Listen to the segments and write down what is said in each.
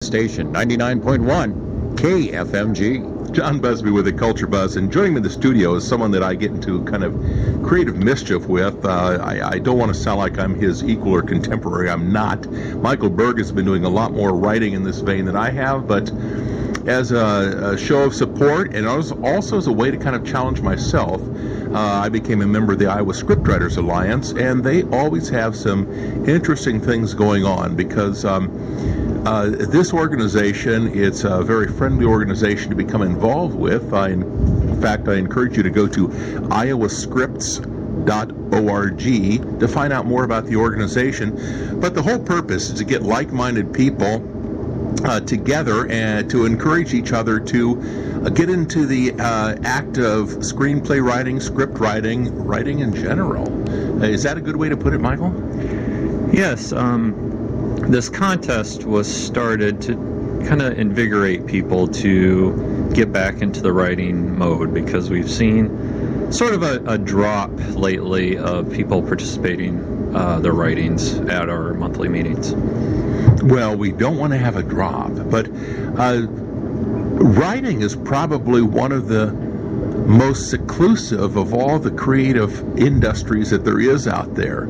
Station 99.1 KFMG. John Busbee with the Culture Buzz, and joining me in the studio is someone that I get into kind of creative mischief with. I don't want to sound like I'm his equal or contemporary. I'm not. Michael Berg has been doing a lot more writing in this vein than I have, but as a show of support and also as a way to kind of challenge myself, I became a member of the Iowa Scriptwriters Alliance, and they always have some interesting things going on because this organization, it's a very friendly organization to become involved with. In fact, I encourage you to go to iowascripts.org to find out more about the organization. But the whole purpose is to get like-minded people together and to encourage each other to get into the act of screenplay writing, script writing, writing in general. Is that a good way to put it, Michael? Yes. This contest was started to kind of invigorate people to get back into the writing mode, because we've seen sort of a drop lately of people participating their writings at our monthly meetings. Well, we don't want to have a drop, but writing is probably one of the most seclusive of all the creative industries that there is out there,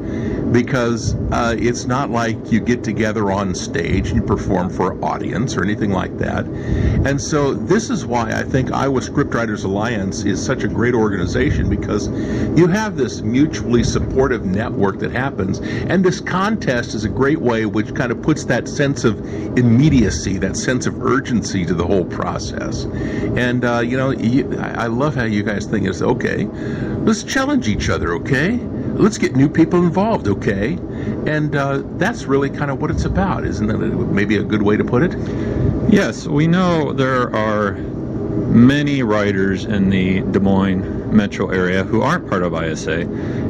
because it's not like you get together on stage and you perform for an audience or anything like that. And so this is why I think Iowa Scriptwriters Alliance is such a great organization, because you have this mutually supportive network that happens, and this contest is a great way which kind of puts that sense of immediacy, that sense of urgency to the whole process. And I love how you guys think is, okay, let's challenge each other, okay? Let's get new people involved, okay? And that's really kind of what it's about, isn't that maybe a good way to put it? Yes, we know there are many writers in the Des Moines metro area who aren't part of ISA,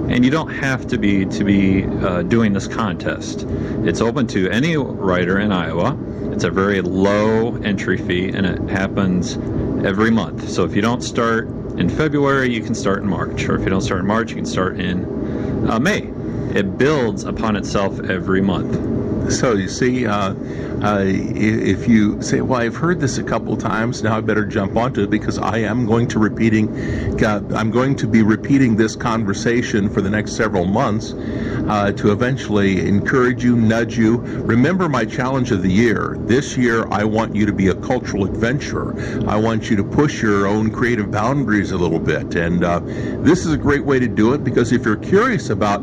and you don't have to be doing this contest. It's open to any writer in Iowa. It's a very low entry fee, and it happens every month. So if you don't start in February, you can start in March, or if you don't start in March, you can start in May. It builds upon itself every month. So you see, if you say, well, I've heard this a couple times, now I better jump onto it, because I'm going to be repeating this conversation for the next several months to eventually encourage you, nudge you. Remember my challenge of the year. This year, I want you to be a cultural adventurer. I want you to push your own creative boundaries a little bit. And this is a great way to do it, because if you're curious about,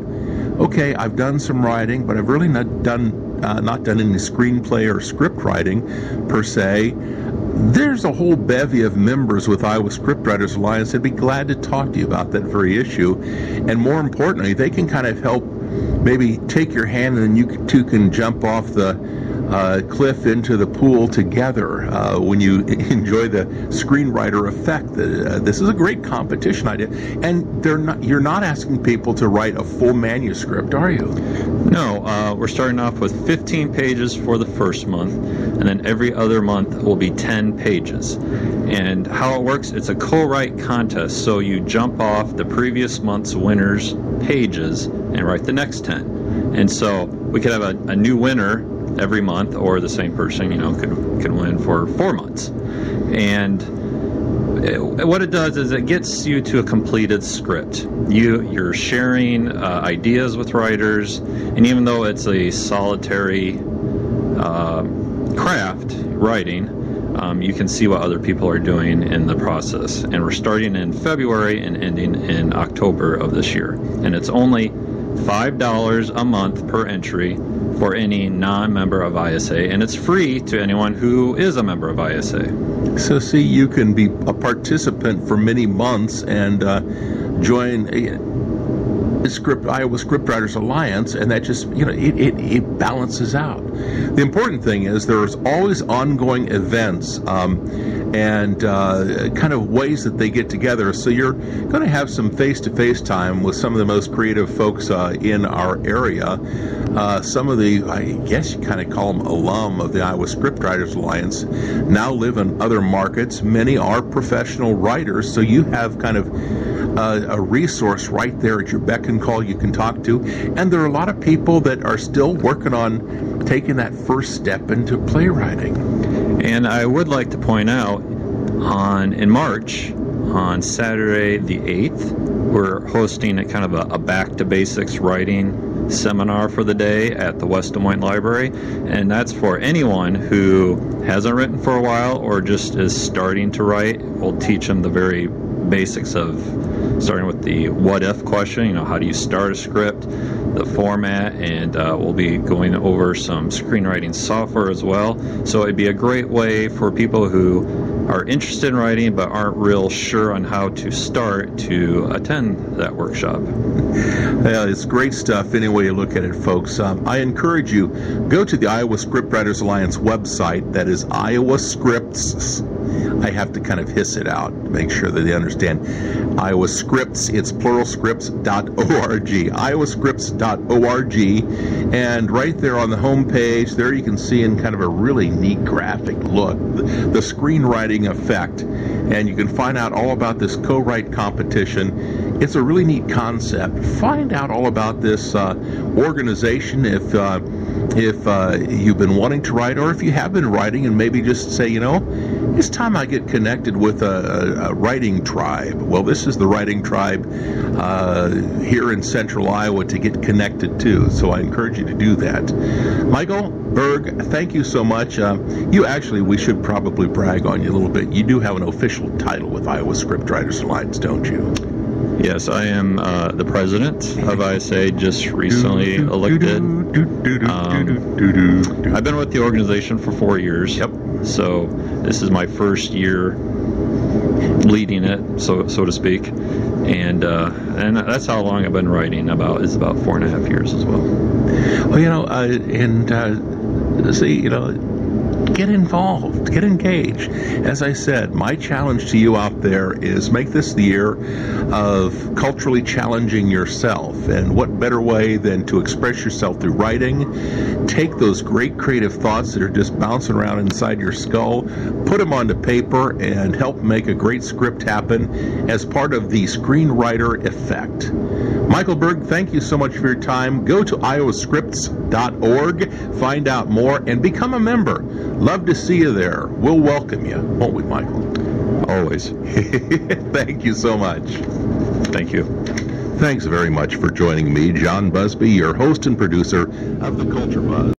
okay, I've done some writing, but I've really not done any screenplay or script writing per se, there's a whole bevy of members with Iowa Scriptwriters Alliance that'd be glad to talk to you about that very issue. And more importantly, they can kind of help maybe take your hand, and then you two can jump off the cliff into the pool together when you enjoy the Screenwriter Effect. This is a great competition idea, and you're not asking people to write a full manuscript, are you? No, we're starting off with 15 pages for the first month, and then every other month will be 10 pages. And how it works, it's a co-write contest, so you jump off the previous month's winner's pages and write the next 10. And so we could have a new winner every month, or the same person, could win for 4 months. And what it does is it gets you to a completed script. You're sharing ideas with writers, and even though it's a solitary craft, writing, you can see what other people are doing in the process. And we're starting in February and ending in October of this year. And it's only $5 a month per entry for any non-member of ISA, and it's free to anyone who is a member of ISA. So see, you can be a participant for many months and join Iowa Scriptwriters Alliance, and that just, it balances out. The important thing is there's always ongoing events and kind of ways that they get together. So you're going to have some face-to-face time with some of the most creative folks in our area. Some of the, I guess you kind of call them alum of the Iowa Scriptwriters Alliance, now live in other markets. Many are professional writers, so you have kind of a resource right there at your beck and call you can talk to. And there are a lot of people that are still working on taking that first step into playwriting. And I would like to point out, in March, on Saturday the 8th, we're hosting a kind of a back to basics writing seminar for the day at the West Des Moines Library, and that's for anyone who hasn't written for a while or just is starting to write. We'll teach them the very basics of starting with the what if question, how do you start a script, the format, and we'll be going over some screenwriting software as well. So it'd be a great way for people who are interested in writing but aren't real sure on how to start to attend that workshop. Yeah, it's great stuff any way you look at it, folks. I encourage you, go to the Iowa Scriptwriters Alliance website. That is Iowa Scripts. I have to kind of hiss it out to make sure that they understand. Iowa Scripts, it's pluralscripts.org, iowascripts.org, and right there on the home page, there you can see in kind of a really neat graphic look, the Screenwriting Effect, and you can find out all about this co-write competition. It's a really neat concept. Find out all about this organization if you've been wanting to write, or if you have been writing and maybe just say, it's time I get connected with a writing tribe. Well, this is the writing tribe here in central Iowa to get connected to, so I encourage you to do that. Michael Berg, thank you so much. We should probably brag on you a little bit. You do have an official title with Iowa Scriptwriters Alliance, don't you? Yes, I am the president of ISA, just recently elected. I've been with the organization for 4 years. Yep. So this is my first year leading it, so to speak, and that's how long I've been writing. About 4.5 years as well. Well, get involved, get engaged. As I said, my challenge to you out there is make this the year of culturally challenging yourself. And what better way than to express yourself through writing? Take those great creative thoughts that are just bouncing around inside your skull, put them onto paper, and help make a great script happen as part of the Screenwriter Effect. Michael Berg, thank you so much for your time. Go to iowascripts.org, find out more, and become a member. Love to see you there. We'll welcome you, won't we, Michael? Always. Thank you so much. Thank you. Thanks very much for joining me, John Busbee, your host and producer of The Culture Buzz.